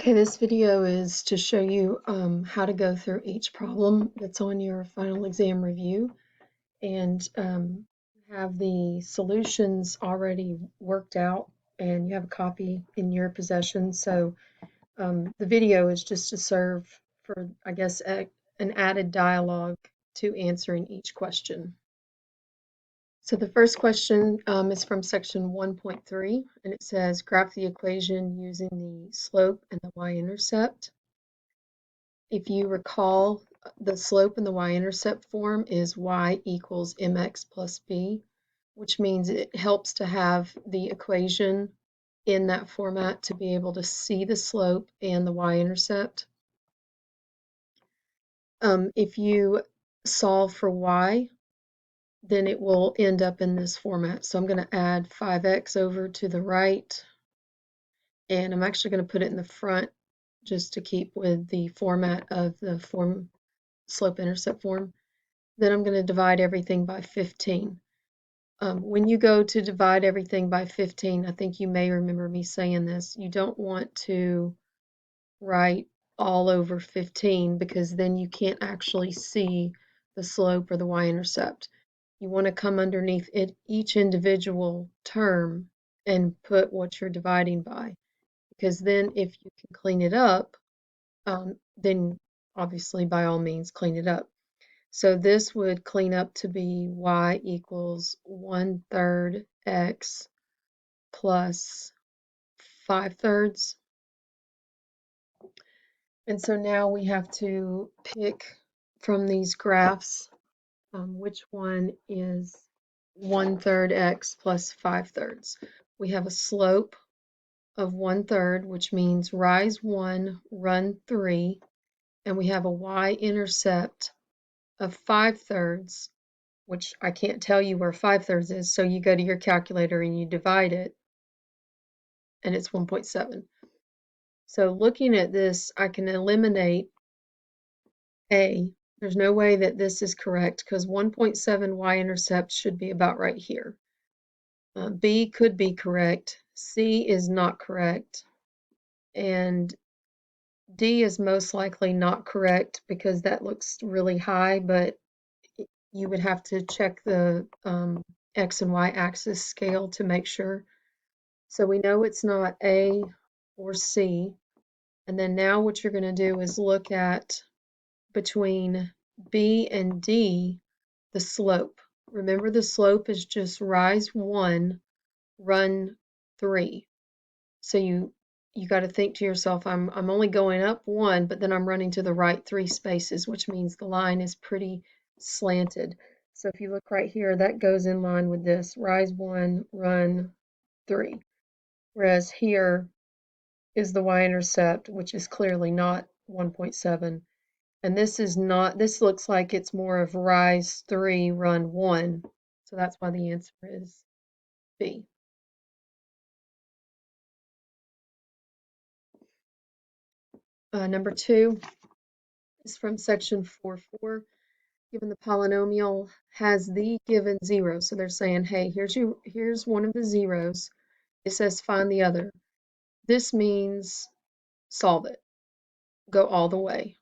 Okay, this video is to show you how to go through each problem that's on your final exam review and have the solutions already worked out, and you have a copy in your possession. So the video is just to serve for, I guess, an added dialogue to answering each question. So the first question is from section 1.3, and it says graph the equation using the slope and the y-intercept. If you recall, the slope in the y-intercept form is y equals mx plus b, which means it helps to have the equation in that format to be able to see the slope and the y-intercept. If you solve for y, then it will end up in this format. So I'm going to add 5x over to the right, and I'm actually going to put it in the front just to keep with the format of the slope-intercept form. Then I'm going to divide everything by 15. When you go to divide everything by 15, I think you may remember me saying this, you don't want to write all over 15 because then you can't actually see the slope or the y-intercept. You want to come underneath each individual term and put what you're dividing by, because then if you can clean it up, then obviously by all means clean it up. So this would clean up to be y equals 1/3 x plus 5/3. And so now we have to pick from these graphs which one is 1/3 x plus 5/3. We have a slope of 1/3, which means rise 1, run 3, and we have a y-intercept of 5/3, which I can't tell you where 5/3 is, so you go to your calculator and you divide it, and it's 1.7. So looking at this, I can eliminate A. There's no way that this is correct because 1.7 y-intercept should be about right here. B could be correct. C is not correct. And D is most likely not correct because that looks really high, but you would have to check the X and Y axis scale to make sure. So we know it's not A or C. And then now what you're going to do is look at between B and D, the slope. Remember, the slope is just rise 1, run 3. So you got to think to yourself, I'm only going up 1, but then I'm running to the right 3 spaces, which means the line is pretty slanted. So if you look right here, that goes in line with this, rise 1, run 3. Whereas here is the y-intercept, which is clearly not 1.7. And this is not, this looks like it's more of rise 3, run 1. So that's why the answer is B. Number 2 is from section 4.4. Given the polynomial has the given zero. So they're saying, hey, here's one of the zeros. It says find the other. This means solve it. Go all the way.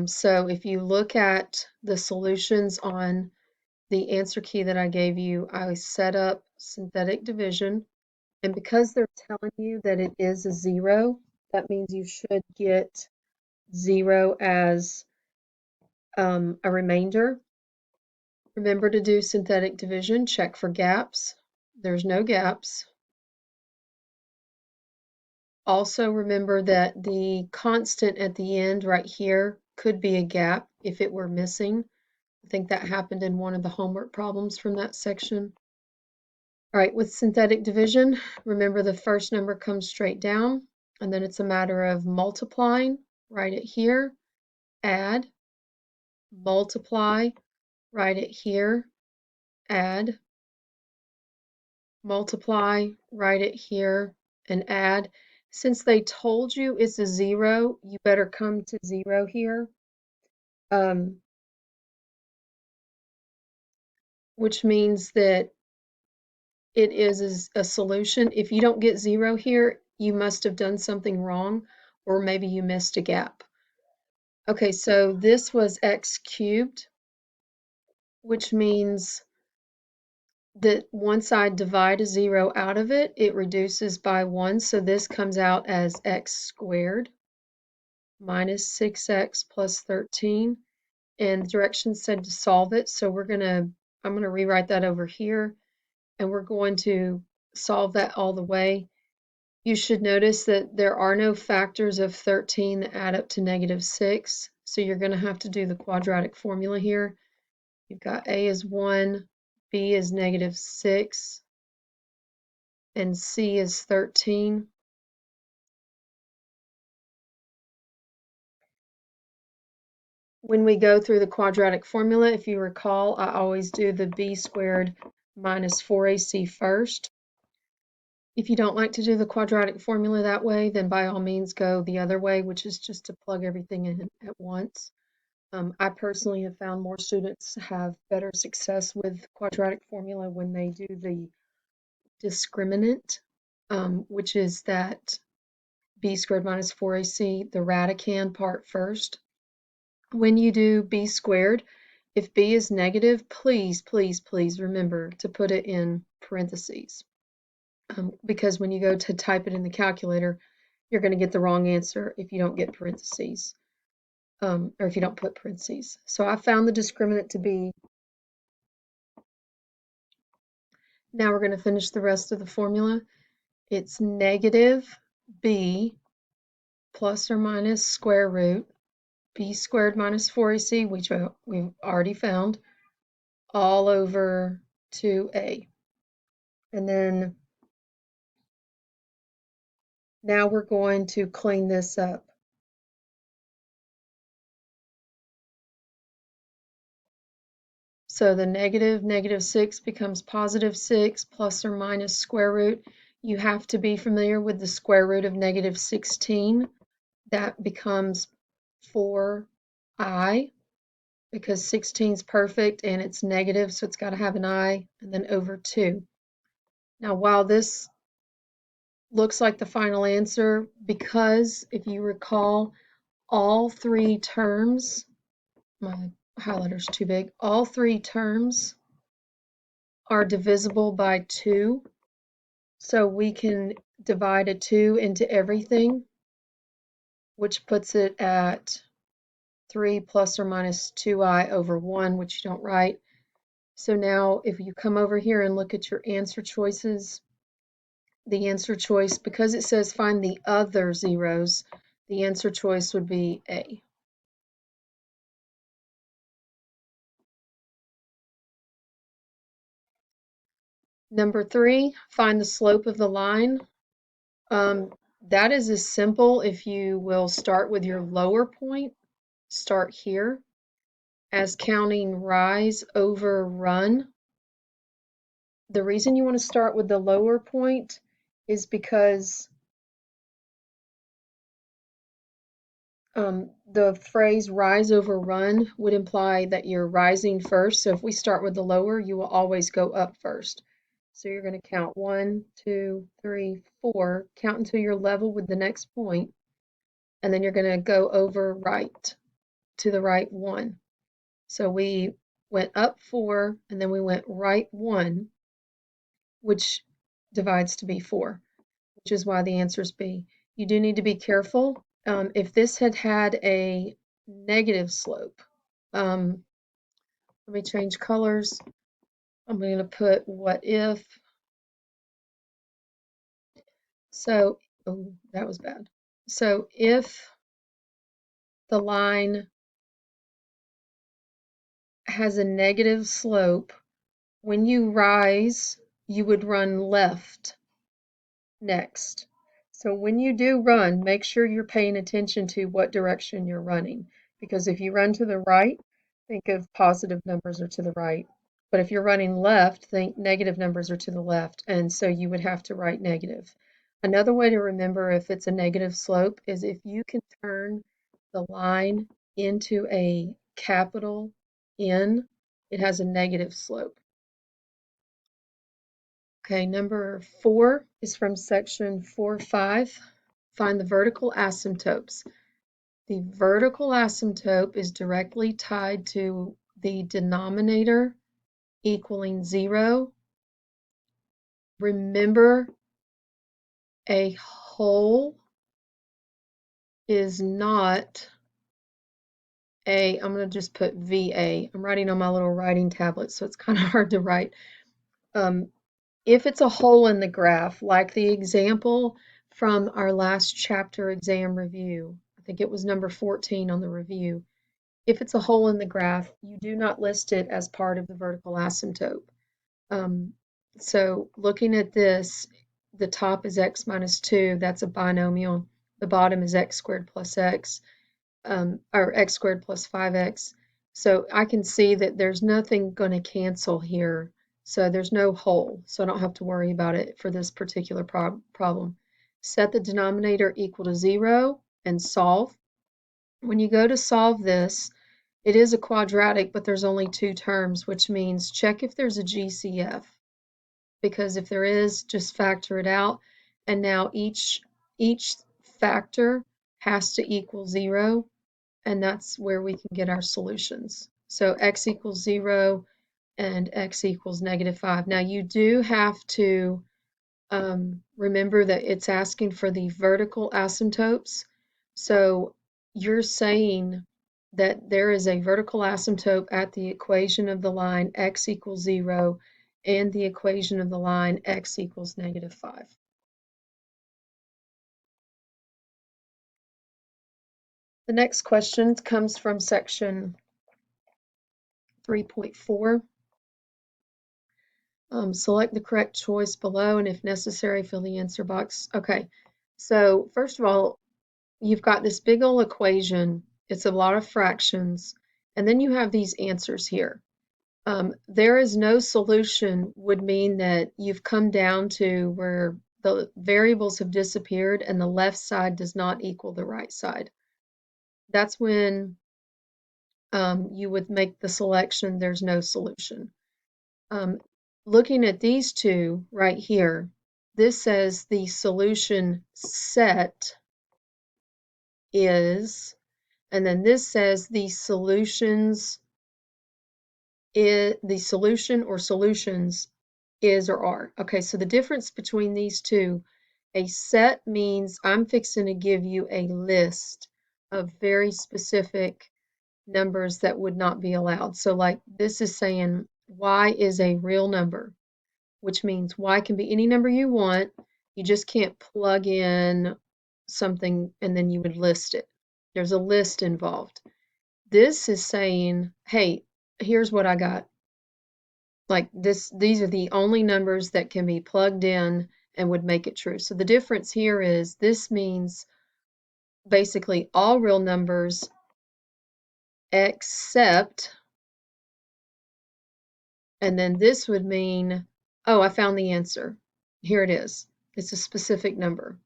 So if you look at the solutions on the answer key that I gave you, I set up synthetic division. And because they're telling you that it is a zero, that means you should get 0 as a remainder. Remember to do synthetic division, check for gaps. There's no gaps. Also remember that the constant at the end right here could be a gap if it were missing. I think that happened in one of the homework problems from that section. All right, with synthetic division, remember the first number comes straight down, and then it's a matter of multiplying. Write it here, add, multiply, write it here, add, multiply, write it here, and add. Since they told you it's a zero, you better come to 0 here, which means that it is a solution. If you don't get 0 here, you must have done something wrong, or maybe you missed a gap. Okay, so this was x cubed, which means that once I divide a 0 out of it, it reduces by 1. So this comes out as x squared minus 6x plus 13. And the directions said to solve it. So I'm going to rewrite that over here, and we're going to solve that all the way. You should notice that there are no factors of 13 that add up to -6. So you're going to have to do the quadratic formula here. You've got a is 1, b is -6, and c is 13. When we go through the quadratic formula, if you recall, I always do the b squared minus 4ac first. If you don't like to do the quadratic formula that way, then by all means go the other way, which is just to plug everything in at once. I personally have found more students have better success with quadratic formula when they do the discriminant, which is that b squared minus 4ac, the radicand part first. When you do b squared, if b is negative, please, please, please remember to put it in parentheses. Because when you go to type it in the calculator, you're going to get the wrong answer if you don't get parentheses, or if you don't put parentheses. So I found the discriminant to be, now we're going to finish the rest of the formula. It's negative b plus or minus square root b squared minus 4ac, which we've already found, all over 2a. And then now we're going to clean this up. So the -6 becomes +6 plus or minus square root. You have to be familiar with the square root of -16. That becomes 4i, because 16 is perfect and it's negative, so it's got to have an I, and then over 2. Now, while this looks like the final answer, because if you recall, all three terms, my highlighter's too big, all three terms are divisible by 2. So we can divide a 2 into everything, which puts it at 3 plus or minus 2i over 1, which you don't write. So now if you come over here and look at your answer choices, the answer choice, because it says find the other zeros, the answer choice would be A. Number 3, find the slope of the line. That is as simple if you will start with your lower point, start here, as counting rise over run. The reason you want to start with the lower point is because the phrase rise over run would imply that you're rising first. So if we start with the lower, you will always go up first. So you're going to count 1, 2, 3, 4, count until you're level with the next point, and then you're going to go over right to the right 1. So we went up 4, and then we went right 1, which divides to be 4, which is why the answer is B. You do need to be careful. If this had had a negative slope, let me change colors. I'm going to put what if. So, oh, that was bad. So if the line has a negative slope, when you rise, you would run left next. So when you do run, make sure you're paying attention to what direction you're running, because if you run to the right, think of positive numbers are to the right. But if you're running left, think negative numbers are to the left, and so you would have to write negative. Another way to remember if it's a negative slope is if you can turn the line into a capital N, it has a negative slope. Okay, number 4 is from section 4.5. Find the vertical asymptotes. The vertical asymptote is directly tied to the denominator equaling 0. Remember, a whole is not I'm going to just put VA. I'm writing on my little writing tablet, so it's kind of hard to write. If it's a hole in the graph, like the example from our last chapter exam review, I think it was number 14 on the review. If it's a hole in the graph, you do not list it as part of the vertical asymptote. So looking at this, the top is x minus 2. That's a binomial. The bottom is x squared plus x, or x squared plus 5x. So I can see that there's nothing going to cancel here. So there's no hole. So I don't have to worry about it for this particular problem. Set the denominator equal to 0 and solve. When you go to solve this, it is a quadratic, but there's only 2 terms, which means check if there's a GCF. Because if there is, just factor it out. And now each factor has to equal 0, and that's where we can get our solutions. So x equals 0 and x equals -5. Now you do have to remember that it's asking for the vertical asymptotes. So you're saying that there is a vertical asymptote at the equation of the line x equals 0 and the equation of the line x equals -5. The next question comes from section 3.4. Select the correct choice below, and if necessary, fill the answer box. Okay, so first of all, you've got this big old equation. It's a lot of fractions, and then you have these answers here. There is no solution would mean that you've come down to where the variables have disappeared and the left side does not equal the right side. That's when you would make the selection, there's no solution. Looking at these two right here, this says the solution set is, and then this says the solutions the solution or solutions is or are. Okay, so the difference between these two, a set means I'm fixing to give you a list of very specific numbers that would not be allowed. So like this is saying y is a real number, which means y can be any number you want. You just can't plug in something and then you would list it. There's a list involved. This is saying, hey, here's what I got. Like this, these are the only numbers that can be plugged in and would make it true. So the difference here is this means basically all real numbers except, and then this would mean, oh, I found the answer. Here it is. It's a specific number.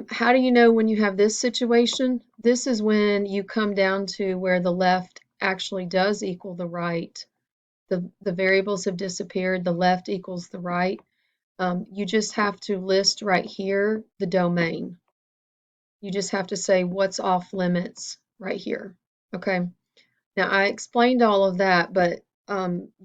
How do you know when you have this situation? This is when you come down to where the left actually does equal the right. The variables have disappeared. The left equals the right. You just have to list right here the domain. You just have to say what's off limits right here. Okay. Now I explained all of that, but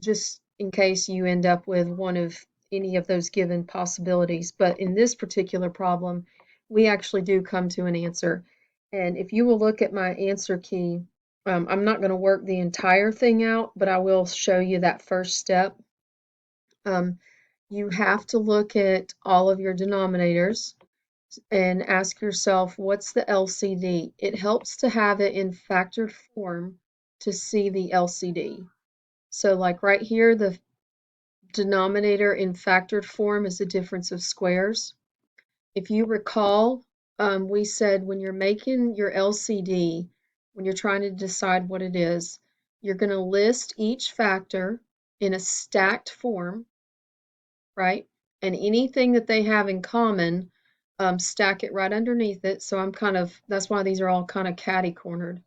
just in case you end up with one of any of those given possibilities. But in this particular problem, we actually do come to an answer. And if you will look at my answer key, I'm not going to work the entire thing out, but I will show you that first step. You have to look at all of your denominators and ask yourself, what's the LCD? It helps to have it in factored form to see the LCD. So like right here, the denominator in factored form is the difference of squares. If you recall, we said when you're making your LCD, when you're trying to decide what it is, you're going to list each factor in a stacked form, right? And anything that they have in common, stack it right underneath it. So that's why these are all kind of catty-cornered.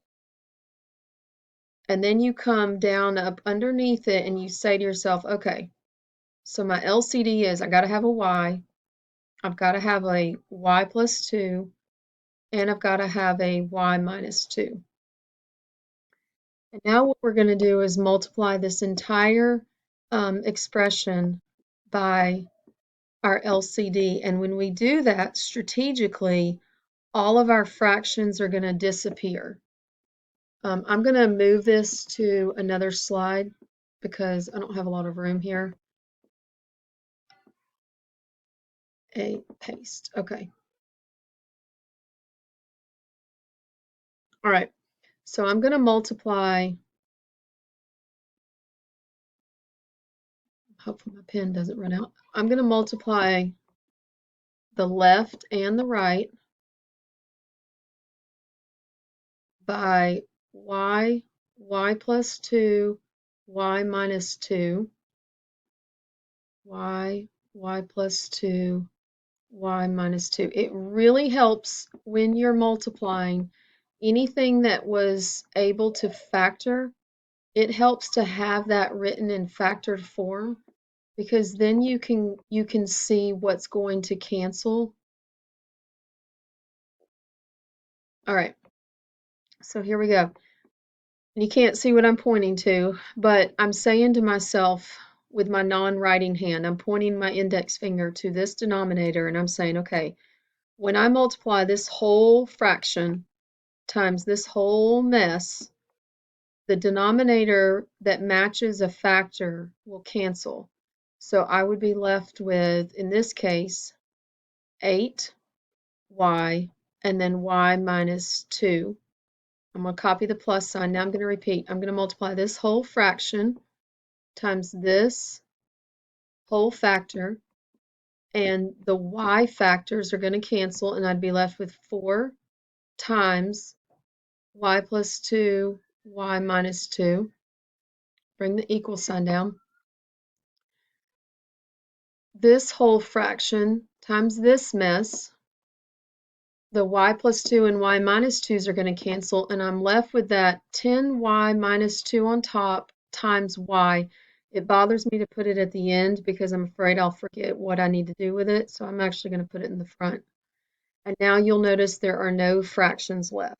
And then you come down up underneath it and you say to yourself, okay, So my LCD is I got to have a y, I've got to have a y plus 2, and I've got to have a y minus 2. And now what we're going to do is multiply this entire expression by our LCD. And when we do that strategically, all of our fractions are going to disappear. I'm going to move this to another slide because I don't have a lot of room here. A paste. Okay. All right. So I'm going to multiply. Hopefully my pen doesn't run out. I'm going to multiply the left and the right by y plus 2, y minus 2, y plus 2, y minus 2. It really helps when you're multiplying anything that was able to factor. It helps to have that written in factored form because then you can see what's going to cancel. All right, so here we go. You can't see what I'm pointing to, but I'm saying to myself with my non-writing hand, I'm pointing my index finger to this denominator and I'm saying, okay, when I multiply this whole fraction times this whole mess, the denominator that matches a factor will cancel. So I would be left with, in this case, 8y and then y minus 2. I'm going to copy the plus sign. Now I'm going to repeat. I'm going to multiply this whole fraction times this whole factor, and the y factors are going to cancel, and I'd be left with 4 times y plus 2, y minus 2. Bring the equal sign down. This whole fraction times this mess, the y plus 2 and y minus 2's are going to cancel, and I'm left with that 10y minus 2 on top times y. It bothers me to put it at the end because I'm afraid I'll forget what I need to do with it, so I'm actually going to put it in the front. And now you'll notice there are no fractions left.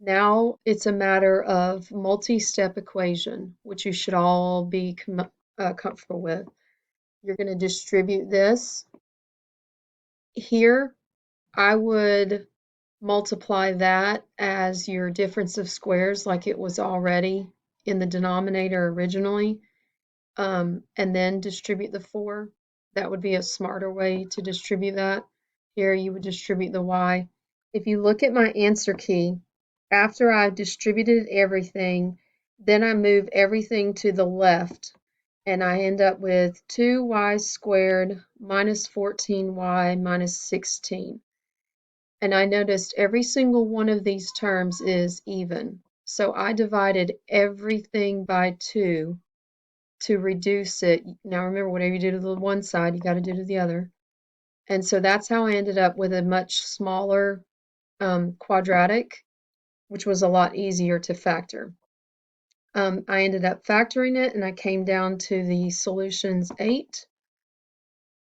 Now it's a matter of multi-step equation, which you should all be comfortable with. You're going to distribute this. Here, I would multiply that as your difference of squares like it was already in the denominator originally, and then distribute the 4. That would be a smarter way to distribute that. Here you would distribute the y. If you look at my answer key, after I've distributed everything, then I move everything to the left, and I end up with 2y squared minus 14y minus 16. And I noticed every single one of these terms is even. So I divided everything by 2 to reduce it. Now remember, whatever you do to the one side, you got to do to the other. And so that's how I ended up with a much smaller quadratic, which was a lot easier to factor. I ended up factoring it, and I came down to the solutions 8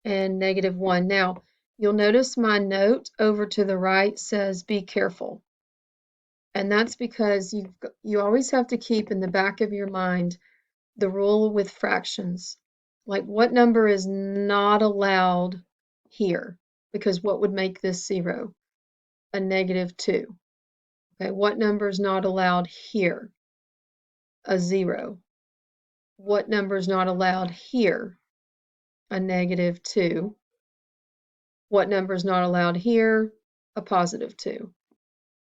and -1. Now, you'll notice my note over to the right says, be careful. And that's because you always have to keep in the back of your mind the rule with fractions. Like what number is not allowed here? Because what would make this 0? A -2. Okay, what number is not allowed here? A 0. What number is not allowed here? A -2. What number is not allowed here? A +2.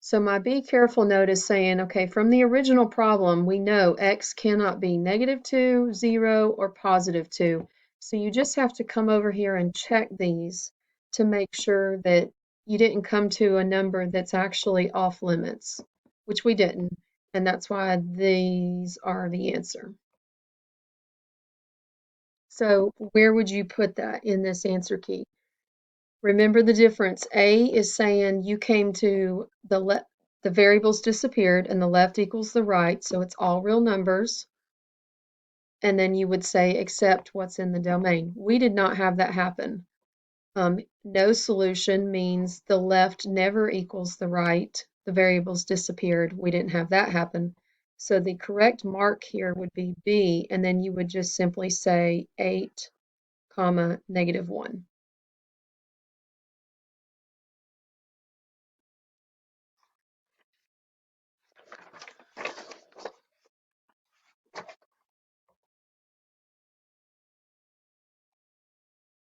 So my be careful note is saying, okay, from the original problem, we know x cannot be -2, 0, or +2. So you just have to come over here and check these to make sure that you didn't come to a number that's actually off limits, which we didn't. And that's why these are the answer. So where would you put that in this answer key? Remember the difference. A is saying you came to the variables disappeared and the left equals the right, so it's all real numbers. and then you would say accept what's in the domain. We did not have that happen. No solution means the left never equals the right. The variables disappeared. We didn't have that happen. So the correct mark here would be B, and then you would just simply say 8, comma, -1.